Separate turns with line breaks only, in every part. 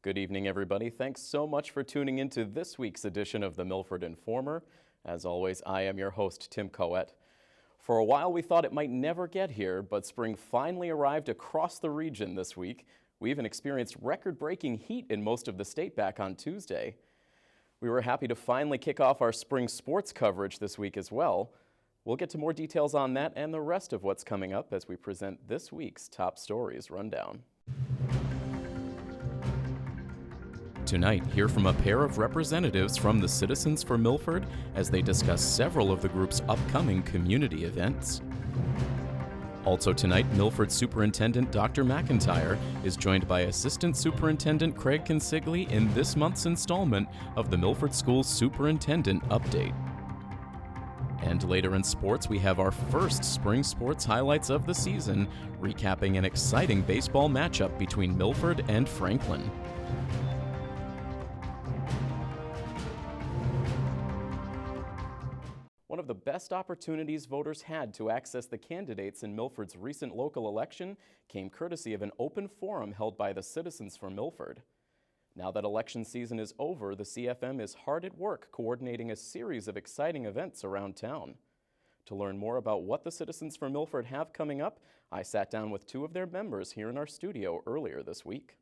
Good evening, everybody. Thanks so much for tuning into this week's edition of the Milford Informer. As always, I am your host, Tim Coet. For a while, we thought it might never get here, but spring finally arrived across the region this week. We even experienced record-breaking heat in most of the state back on Tuesday. We were happy to finally kick off our spring sports coverage this week as well. We'll get to more details on that and the rest of what's coming up as we present this week's Top Stories Rundown. Tonight, hear from a pair of representatives from the Citizens for Milford as they discuss several of the group's upcoming community events. Also tonight, Milford Superintendent Dr. McIntyre is joined by Assistant Superintendent Craig Consigli in this month's installment of the Milford Schools Superintendent Update. And later in sports, we have our first spring sports highlights of the season, recapping an exciting baseball matchup between Milford and Franklin. One of the best opportunities voters had to access the candidates in Milford's recent local election came courtesy of an open forum held by the Citizens for Milford. Now that election season is over, the CFM is hard at work coordinating a series of exciting events around town. To learn more about what the Citizens for Milford have coming up, I sat down with two of their members here in our studio earlier this week.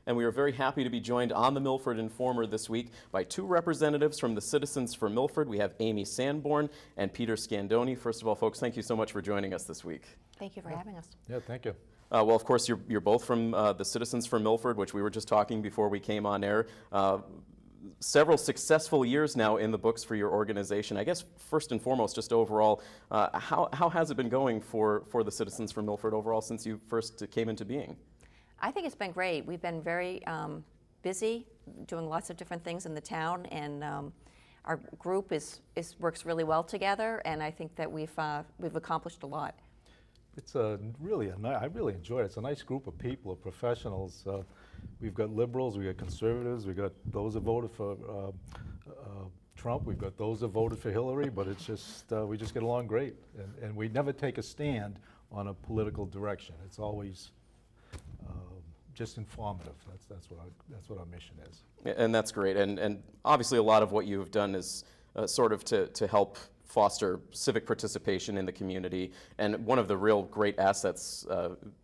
And we are very happy to be joined on the Milford Informer this week by two representatives from the Citizens for Milford. We have Amy Sanborn and Peter Scandoni. First of all, folks, thank you so much for joining us this week.
Thank you for having us.
Yeah, thank you.
Well, of course, you're both from the Citizens for Milford, which we were just talking before we came on air. Several successful years now in the books for your organization. I guess first and foremost, just overall, how has it been going for the Citizens for Milford overall since you first came into being?
I think it's been great. We've been very busy doing lots of different things in the town, and our group works really well together, and I think that we've accomplished a lot.
It's I really enjoy it. It's a nice group of people, of professionals. We've got liberals, we've got conservatives, we've got those that voted for Trump, we've got those that voted for Hillary, but it's just, we just get along great. And we never take a stand on a political direction. It's always just informative. That's what our mission is.
And that's great. And obviously a lot of what you've done is sort of to help foster civic participation in the community. And one of the real great assets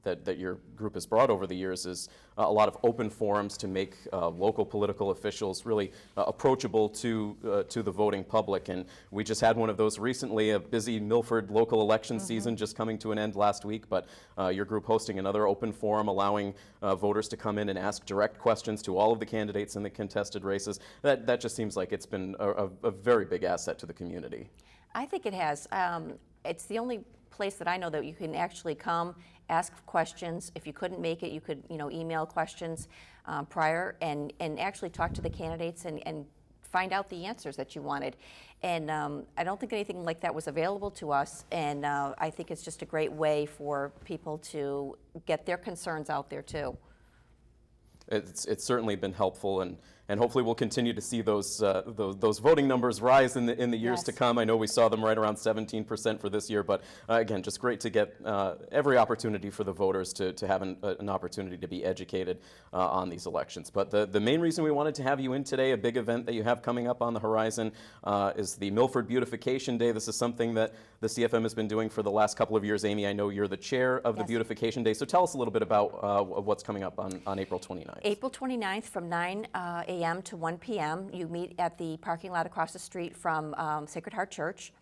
that your group has brought over the years is a lot of open forums to make local political officials really approachable to the voting public. And we just had one of those recently, a busy Milford local election season just coming to an end last week, but your group hosting another open forum allowing voters to come in and ask direct questions to all of the candidates in the contested races. That just seems like it's been a very big asset to the community.
I think it has. It's the only place that I know that you can actually come, ask questions. If you couldn't make it, you could email questions prior and actually talk to the candidates and find out the answers that you wanted. And I don't think anything like that was available to us, and I think it's just a great way for people to get their concerns out there too.
It's certainly been helpful, and hopefully we'll continue to see those voting numbers rise in the years to come. I know we saw them right around 17% for this year, but again, just great to get every opportunity for the voters to have an opportunity to be educated on these elections. But the main reason we wanted to have you in today, a big event that you have coming up on the horizon, is the Milford Beautification Day. This is something that the CFM has been doing for the last couple of years. Amy, I know you're the chair of the Beautification Day, so tell us a little bit about what's coming up on April 29th.
April 29th from 9 a.m. to 1 p.m. You meet at the parking lot across the street from Sacred Heart Church.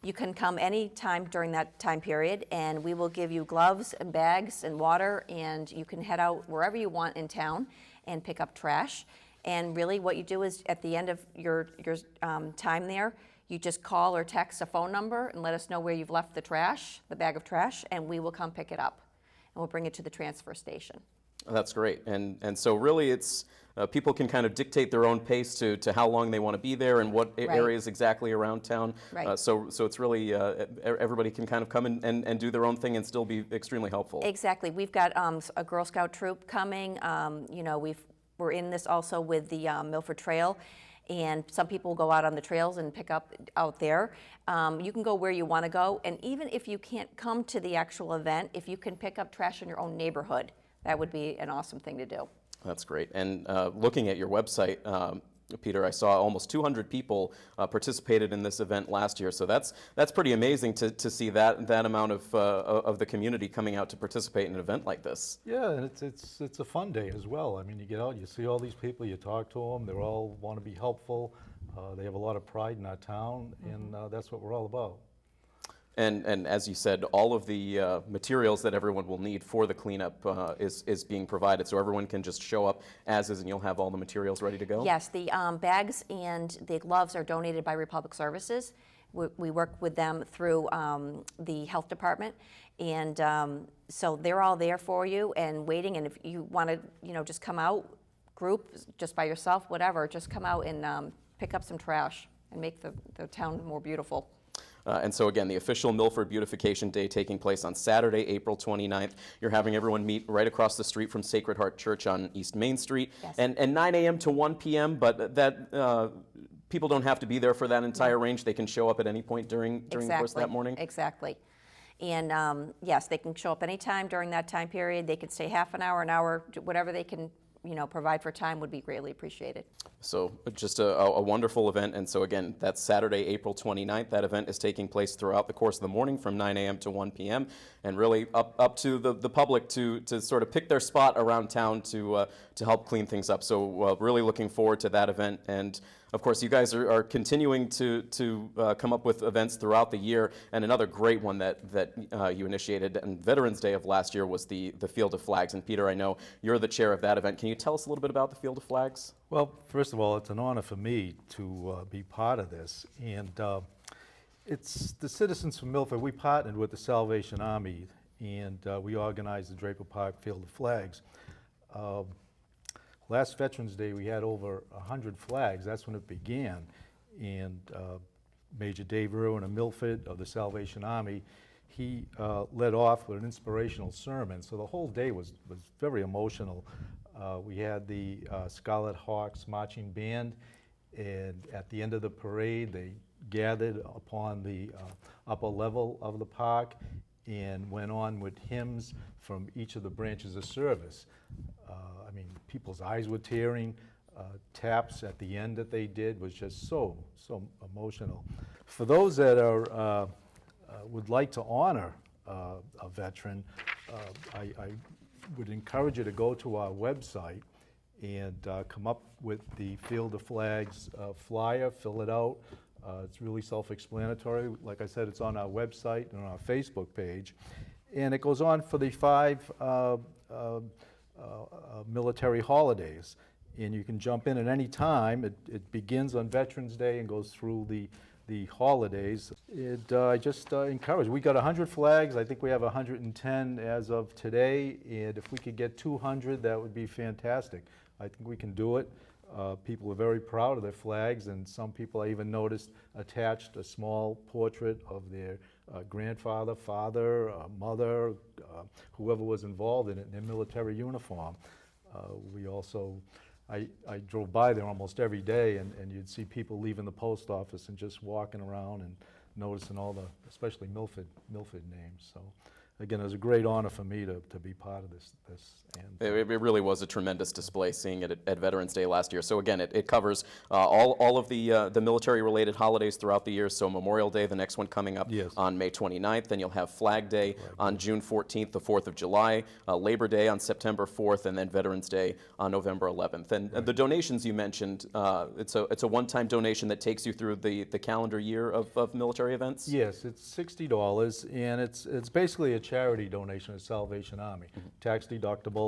You can come any time during that time period, and we will give you gloves and bags and water, and you can head out wherever you want in town and pick up trash. And really what you do is at the end of your time there, you just call or text a phone number and let us know where you've left the bag of trash, and we will come pick it up. And we'll bring it to the transfer station.
That's great. And so really it's people can kind of dictate their own pace to how long they want to be there and what areas exactly around town. Right. So it's really everybody can kind of come and do their own thing and still be extremely helpful.
Exactly. We've got a Girl Scout troop coming. We're in this also with the Milford Trail. And some people will go out on the trails and pick up out there. You can go where you want to go. And even if you can't come to the actual event, if you can pick up trash in your own neighborhood, that would be an awesome thing to do.
That's great. And looking at your website, Peter, I saw almost 200 people participated in this event last year. So that's pretty amazing to see that amount of the community coming out to participate in an event like this.
Yeah, and it's a fun day as well. I mean, you get out, you see all these people, you talk to them, they all want to be helpful. They have a lot of pride in our town, and that's what we're all about.
And as you said, all of the materials that everyone will need for the cleanup is being provided, so everyone can just show up as is, and you'll have all the materials ready to go?
Yes, the bags and the gloves are donated by Republic Services. We work with them through the health department, and so they're all there for you and waiting. And if you want to, just come out, group, just by yourself, whatever, just come out and pick up some trash and make the town more beautiful.
And so again, the official Milford Beautification Day taking place on Saturday, April 29th. You're having everyone meet right across the street from Sacred Heart Church on East Main Street.
Yes.
And 9 a.m. to 1 p.m., but that people don't have to be there for that entire range. They can show up at any point during the course of that morning?
Exactly. And yes, they can show up anytime during that time period. They can stay half an hour, whatever they can provide for time would be greatly appreciated.
So just a wonderful event. And so again, that's Saturday, April 29th. That event is taking place throughout the course of the morning from 9 a.m. to 1 p.m. and really up to the public to sort of pick their spot around town to help clean things up. So really looking forward to that event. And of course, you guys are continuing to come up with events throughout the year, and another great one that you initiated on Veterans Day of last year was the Field of Flags. And Peter, I know you're the chair of that event. Can you tell us a little bit about the Field of Flags?
Well, first of all, it's an honor for me to be part of this, and it's the citizens from Milford. We partnered with the Salvation Army, and we organized the Draper Park Field of Flags. Last Veterans Day, we had over 100 flags. That's when it began. And Major Dave Irwin of Milford of the Salvation Army, he led off with an inspirational sermon. So the whole day was very emotional. We had the Scarlet Hawks marching band, and at the end of the parade, they gathered upon the upper level of the park and went on with hymns from each of the branches of service. I mean, people's eyes were tearing. Taps at the end that they did was just so emotional. For those that are would like to honor a veteran, I would encourage you to go to our website and come up with the Field of Flags flyer, fill it out. It's really self-explanatory. Like I said, it's on our website and on our Facebook page. And it goes on for the 5 military holidays. And you can jump in at any time. It begins on Veterans Day and goes through the holidays. I just encourage. We got 100 flags. I think we have 110 as of today. And if we could get 200, that would be fantastic. I think we can do it. People are very proud of their flags, and some people I even noticed attached a small portrait of their grandfather, father, mother, whoever was involved in it in their military uniform. We also, I drove by there almost every day, and you'd see people leaving the post office and just walking around and noticing all the, especially Milford names. So again, it was a great honor for me to be part of this. And
it really was a tremendous display seeing it at Veterans Day last year. So again, it covers all of the military-related holidays throughout the year. So Memorial Day, the next one coming up on May 29th. Then you'll have Flag Day on June 14th, the 4th of July, Labor Day on September 4th, and then Veterans Day on November 11th. And the donations you mentioned, it's a one-time donation that takes you through the calendar year of military events?
Yes, it's $60, and it's basically a charity donation to Salvation Army. Tax deductible.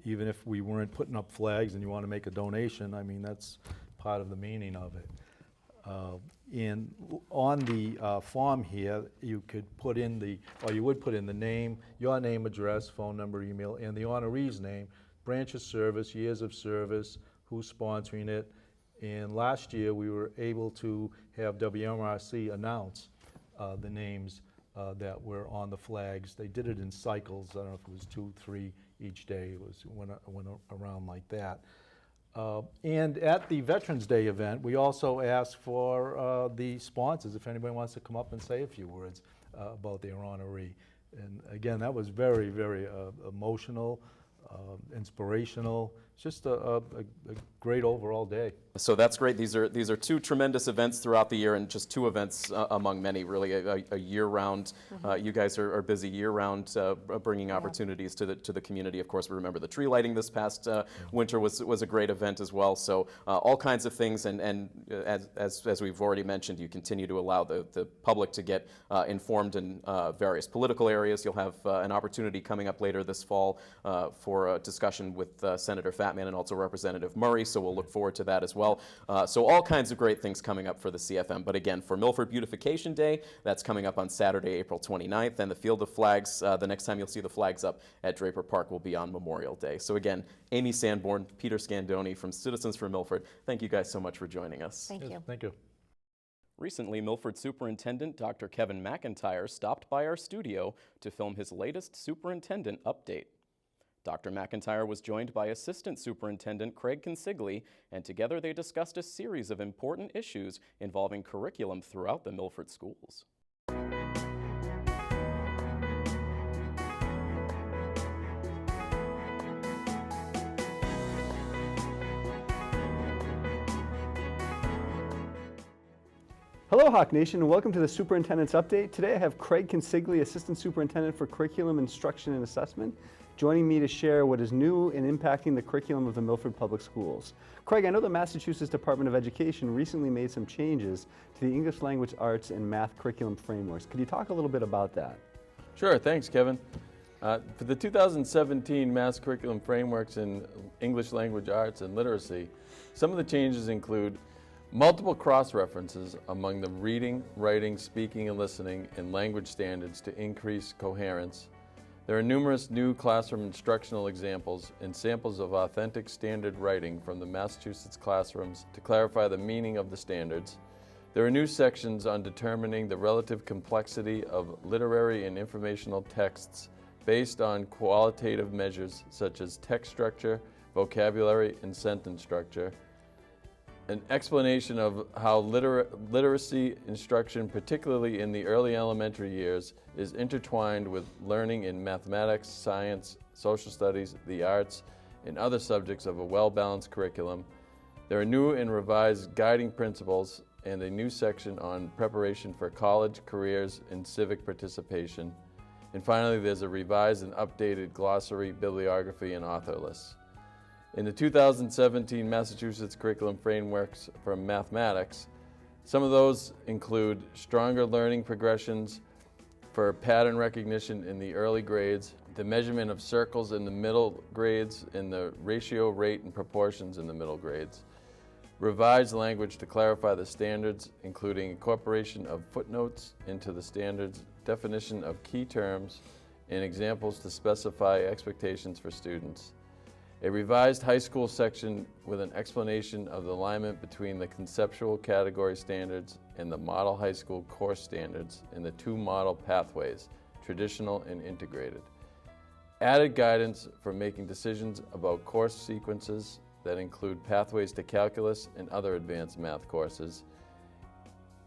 Even if we weren't putting up flags and you want to make a donation, I mean, that's part of the meaning of it. And on the form here, you could put in you would put in the name, your name, address, phone number, email, and the honoree's name, branch of service, years of service, who's sponsoring it. And last year, we were able to have WMRC announce the names that were on the flags. They did it in cycles. I don't know if it was 2, 3 each day. It went around like that. And at the Veterans Day event, we also asked for the sponsors, if anybody wants to come up and say a few words about their honoree. And again, that was very, very emotional. inspirational. It's just a great overall day.
So that's great. These are two tremendous events throughout the year, and just two events among many, really, a year-round. You guys are busy year-round bringing opportunities to the community. Of course, we remember the tree lighting this past winter was a great event as well. So all kinds of things, and as we've already mentioned, you continue to allow the public to get informed in various political areas. You'll have an opportunity coming up later this fall for a discussion with Senator Fatman and also Representative Murray, so we'll look forward to that as well. So all kinds of great things coming up for the CFM. But again, for Milford Beautification Day, that's coming up on Saturday, April 29th, and the Field of Flags, the next time you'll see the flags up at Draper Park will be on Memorial Day. So again, Amy Sanborn, Peter Scandoni from Citizens for Milford, thank you guys so much for joining us.
Thank you.
Yes, thank you.
Recently, Milford Superintendent Dr. Kevin McIntyre stopped by our studio to film his latest superintendent update. Dr. McIntyre was joined by Assistant Superintendent Craig Consigli, and together they discussed a series of important issues involving curriculum throughout the Milford schools.
Hello, Hawk Nation, and welcome to the Superintendent's Update. Today I have Craig Consigli, Assistant Superintendent for Curriculum, Instruction, and Assessment, joining me to share what is new and impacting the curriculum of the Milford Public Schools. Craig, I know the Massachusetts Department of Education recently made some changes to the English language arts and math curriculum frameworks. Could you talk a little bit about that?
Sure, thanks, Kevin. For the 2017 Mass Curriculum Frameworks in English Language Arts and Literacy, some of the changes include multiple cross-references among the reading, writing, speaking, and listening and language standards to increase coherence. There are numerous new classroom instructional examples and samples of authentic standard writing from the Massachusetts classrooms to clarify the meaning of the standards. There are new sections on determining the relative complexity of literary and informational texts based on qualitative measures such as text structure, vocabulary, and sentence structure. An explanation of how literacy instruction, particularly in the early elementary years, is intertwined with learning in mathematics, science, social studies, the arts, and other subjects of a well-balanced curriculum. There are new and revised guiding principles and a new section on preparation for college, careers, and civic participation. And finally, there's a revised and updated glossary, bibliography, and author lists. In the 2017 Massachusetts Curriculum Frameworks for Mathematics, some of those include stronger learning progressions for pattern recognition in the early grades, the measurement of circles in the middle grades, and the ratio, rate, and proportions in the middle grades. Revised language to clarify the standards, including incorporation of footnotes into the standards, definition of key terms, and examples to specify expectations for students. A revised high school section with an explanation of the alignment between the conceptual category standards and the model high school course standards in the two model pathways, traditional and integrated. Added guidance for making decisions about course sequences that include pathways to calculus and other advanced math courses.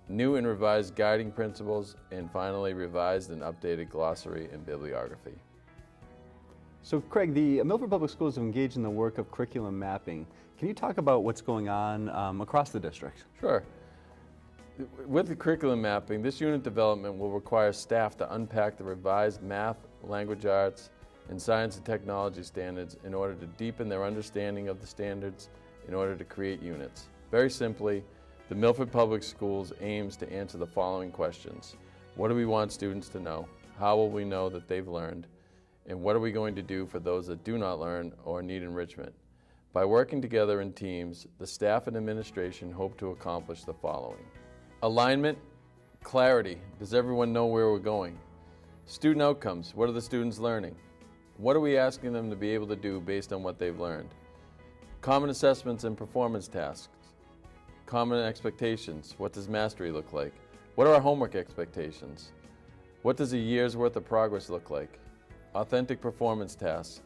New and revised guiding principles, and finally revised and updated glossary and bibliography.
So, Craig, the Milford Public Schools have engaged in the work of curriculum mapping. Can you talk about what's going on across the district?
Sure. With the curriculum mapping, this unit development will require staff to unpack the revised math, language arts, and science and technology standards in order to deepen their understanding of the standards in order to create units. Very simply, the Milford Public Schools aims to answer the following questions. What do we want students to know? How will we know that they've learned? And what are we going to do for those that do not learn or need enrichment? By working together in teams, the staff and administration hope to accomplish the following. Alignment, clarity. Does everyone know where we're going? Student outcomes. What are the students learning? What are we asking them to be able to do based on what they've learned? Common assessments and performance tasks. Common expectations. What does mastery look like? What are our homework expectations? What does a year's worth of progress look like? Authentic performance tasks.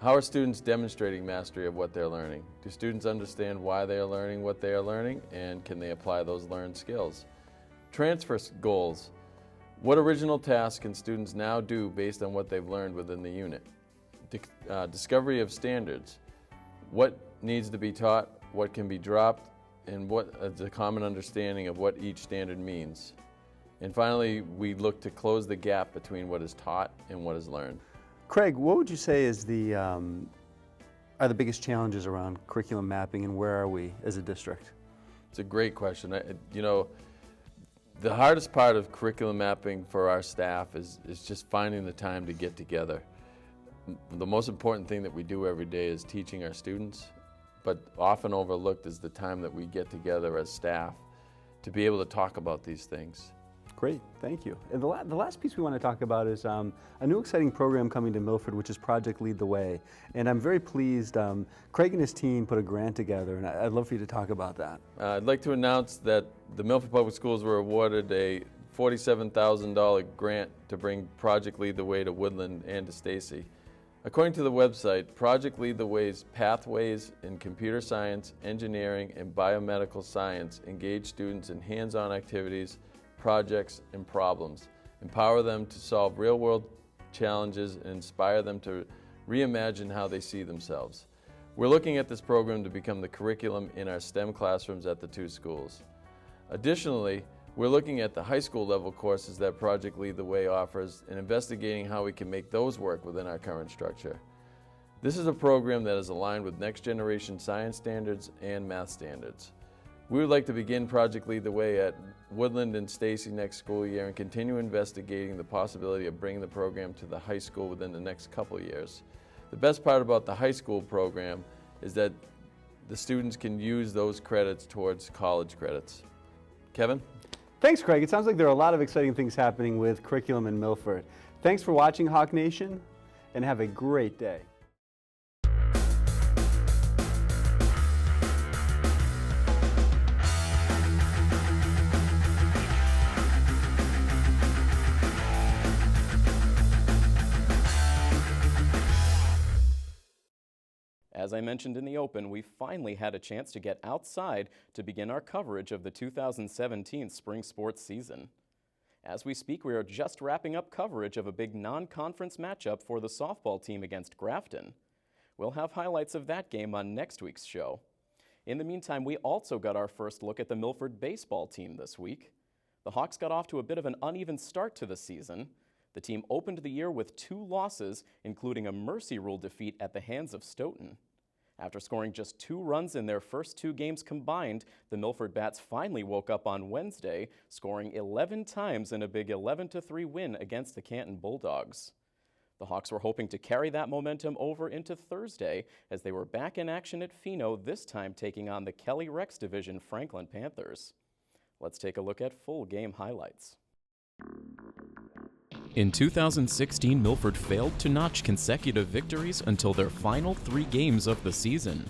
How are students demonstrating mastery of what they're learning? Do students understand why they are learning what they are learning, and can they apply those learned skills? Transfer goals. What original tasks can students now do based on what they've learned within the unit? discovery of standards. What needs to be taught, what can be dropped, and what is a common understanding of what each standard means. And finally, we look to close the gap between what is taught and what is learned.
Craig, what would you say is are the biggest challenges around curriculum mapping, and where are we as a district?
It's a great question. You know, the hardest part of curriculum mapping for our staff is just finding the time to get together. The most important thing that we do every day is teaching our students, but often overlooked is the time that we get together as staff to be able to talk about these things.
Great, thank you. And the last piece we want to talk about is a new exciting program coming to Milford, which is Project Lead the Way. And I'm very pleased, Craig and his team put a grant together, and I'd love for you to talk about that.
I'd like to announce that the Milford Public Schools were awarded a $47,000 grant to bring Project Lead the Way to Woodland and to Stacy. According to the website, Project Lead the Way's pathways in computer science, engineering, and biomedical science engage students in hands-on activities, projects, and problems, empower them to solve real-world challenges, and inspire them to reimagine how they see themselves. We're looking at this program to become the curriculum in our STEM classrooms at the two schools. Additionally, we're looking at the high school level courses that Project Lead the Way offers and investigating how we can make those work within our current structure. This is a program that is aligned with next generation science standards and math standards. We would like to begin Project Lead the Way at Woodland and Stacy next school year and continue investigating the possibility of bringing the program to the high school within the next couple of years. The best part about the high school program is that the students can use those credits towards college credits. Kevin?
Thanks, Craig. It sounds like there are a lot of exciting things happening with curriculum in Milford. Thanks for watching, Hawk Nation, and have a great day.
As I mentioned in the open, we finally had a chance to get outside to begin our coverage of the 2017 spring sports season. As we speak, we are just wrapping up coverage of a big non-conference matchup for the softball team against Grafton. We'll have highlights of that game on next week's show. In the meantime, we also got our first look at the Milford baseball team this week. The Hawks got off to a bit of an uneven start to the season. The team opened the year with 2 losses, including a mercy rule defeat at the hands of Stoughton. After scoring just 2 runs in their first 2 games combined, the Milford Bats finally woke up on Wednesday, scoring 11 times in a big 11-3 win against the Canton Bulldogs. The Hawks were hoping to carry that momentum over into Thursday as they were back in action at Pheno, this time taking on the Kelly Rex Division Franklin Panthers. Let's take a look at full game highlights. In 2016, Milford failed to notch consecutive victories until their final 3 games of the season.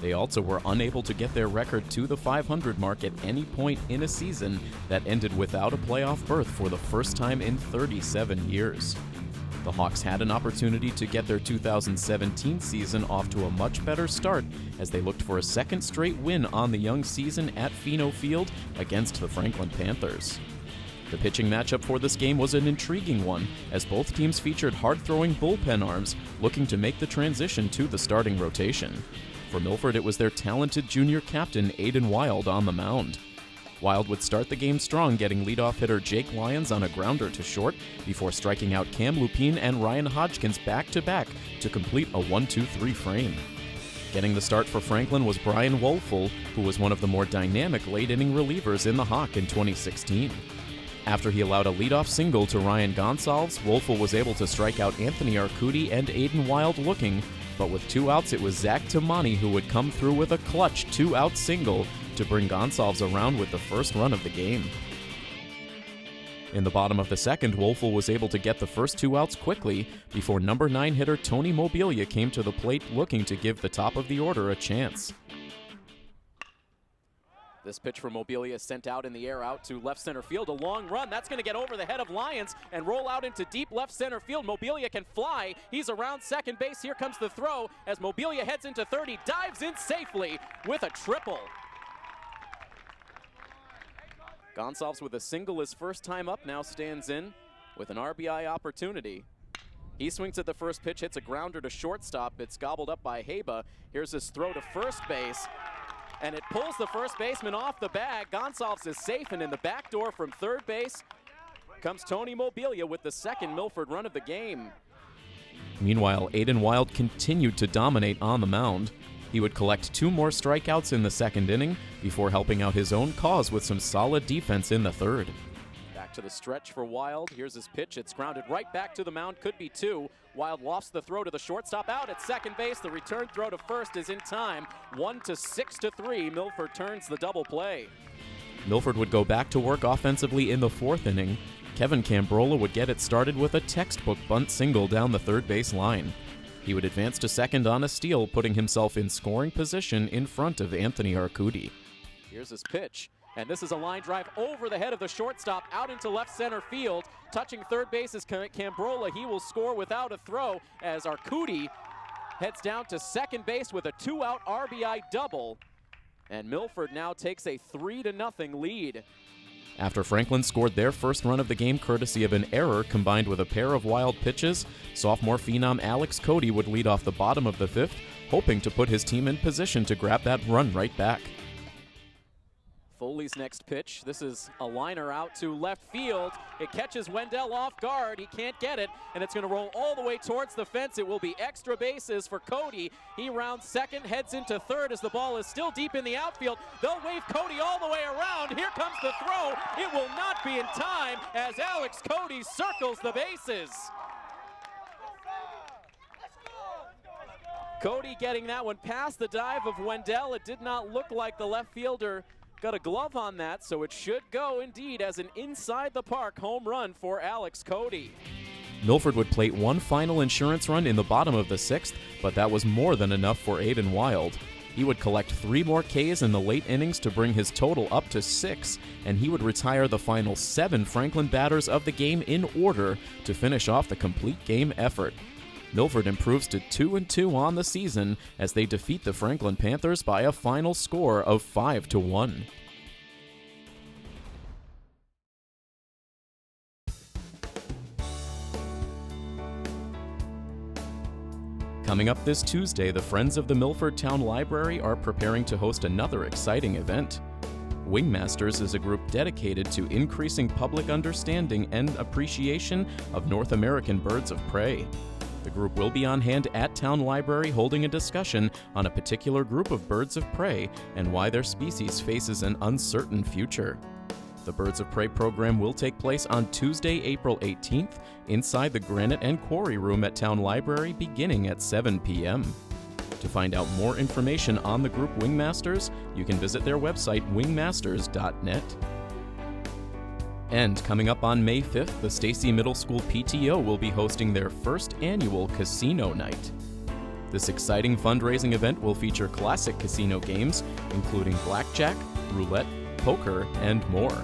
They also were unable to get their record to the 500 mark at any point in a season that ended without a playoff berth for the first time in 37 years. The Hawks had an opportunity to get their 2017 season off to a much better start as they looked for a second straight win on the young season at Pheno Field against the Franklin Panthers. The pitching matchup for this game was an intriguing one, as both teams featured hard-throwing bullpen arms looking to make the transition to the starting rotation. For Milford, it was their talented junior captain, Aiden Wild, on the mound. Wild would start the game strong, getting leadoff hitter Jake Lyons on a grounder to short before striking out Cam Lupine and Ryan Hodgkins back-to-back to complete a 1-2-3 frame. Getting the start for Franklin was Brian Woelfel, who was one of the more dynamic late-inning relievers in the Hawk in 2016. After he allowed a leadoff single to Ryan Gonsalves, Woelfel was able to strike out Anthony Arcudi and Aiden Wild looking, but with 2 outs it was Zach Tamani who would come through with a clutch 2-out single to bring Gonsalves around with the first run of the game. In the bottom of the second, Woelfel was able to get the first 2 outs quickly before number 9 hitter Tony Mobilia came to the plate looking to give the top of the order a chance. This pitch from Mobilia is sent out in the air out to left center field. A long run. That's going to get over the head of Lyons and roll out into deep left center field. Mobilia can fly. He's around second base. Here comes the throw as Mobilia heads into third. He dives in safely with a triple. Gonsalves with a single his first time up now stands in with an RBI opportunity. He swings at the first pitch, hits a grounder to shortstop. It's gobbled up by Haba. Here's his throw to first base, and it pulls the first baseman off the bag. Gonsalves is safe, and in the back door from third base comes Tony Mobilia with the second Milford run of the game.
Meanwhile, Aiden Wild continued to dominate on the mound. He would collect 2 more strikeouts in the second inning before helping out his own cause with some solid defense in the third.
Back to the stretch for Wild. Here's his pitch. It's grounded right back to the mound. Could be 2. Wild lofts the throw to the shortstop. Out at second base. The return throw to first is in time. 1-6-3. Milford turns the double play.
Milford would go back to work offensively in the 4th inning. Kevin Cambrola would get it started with a textbook bunt single down the third base line. He would advance to second on a steal, putting himself in scoring position in front of Anthony Arcudi.
Here's his pitch. And this is a line drive over the head of the shortstop out into left center field. Touching third base is Cambrola. He will score without a throw as Arcudi heads down to second base with a 2-out RBI double. And Milford now takes a 3-0 lead.
After Franklin scored their first run of the game courtesy of an error combined with a pair of wild pitches, sophomore phenom Alex Cody would lead off the bottom of the 5th, hoping to put his team in position to grab that run right back.
Foley's next pitch. This is a liner out to left field. It catches Wendell off guard. He can't get it, and it's going to roll all the way towards the fence. It will be extra bases for Cody. He rounds second, heads into third as the ball is still deep in the outfield. They'll wave Cody all the way around. Here comes the throw. It will not be in time as Alex Cody circles the bases. Cody getting that one past the dive of Wendell. It did not look like the left fielder got a glove on that, so it should go indeed as an inside the park home run for Alex Cody.
Milford would plate one final insurance run in the bottom of the 6th, but that was more than enough for Aiden Wild. He would collect 3 more Ks in the late innings to bring his total up to 6, and he would retire the final 7 Franklin batters of the game in order to finish off the complete game effort. Milford improves to 2-2 on the season as they defeat the Franklin Panthers by a final score of 5-1. Coming up this Tuesday, the Friends of the Milford Town Library are preparing to host another exciting event. Wingmasters is a group dedicated to increasing public understanding and appreciation of North American birds of prey. The group will be on hand at Town Library holding a discussion on a particular group of birds of prey and why their species faces an uncertain future. The Birds of Prey program will take place on Tuesday, April 18th, inside the Granite and Quarry Room at Town Library beginning at 7 p.m. To find out more information on the group Wingmasters, you can visit their website wingmasters.net. And coming up on May 5th, the Stacy Middle School PTO will be hosting their first annual casino night. This exciting fundraising event will feature classic casino games, including blackjack, roulette, poker, and more.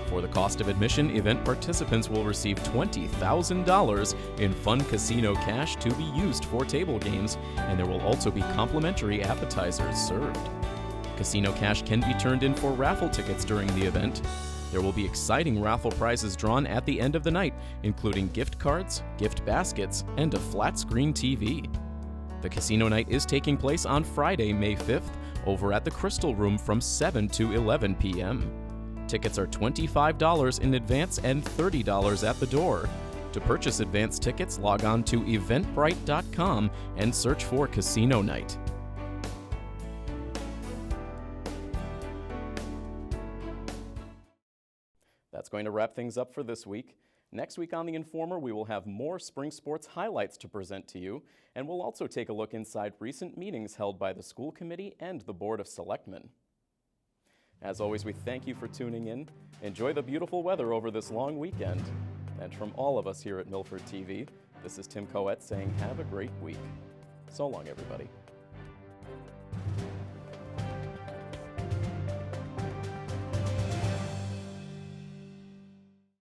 For the cost of admission, event participants will receive $20,000 in fun casino cash to be used for table games, and there will also be complimentary appetizers served. Casino cash can be turned in for raffle tickets during the event. There will be exciting raffle prizes drawn at the end of the night, including gift cards, gift baskets, and a flat-screen TV. The casino night is taking place on Friday, May 5th, over at the Crystal Room from 7 to 11 p.m. Tickets are $25 in advance and $30 at the door. To purchase advance tickets, log on to eventbrite.com and search for Casino Night.
That's going to wrap things up for this week. Next week on The Informer, we will have more spring sports highlights to present to you, and we'll also take a look inside recent meetings held by the school committee and the Board of Selectmen. As always, we thank you for tuning in. Enjoy the beautiful weather over this long weekend. And from all of us here at Milford TV, this is Tim Coette saying have a great week. So long, everybody.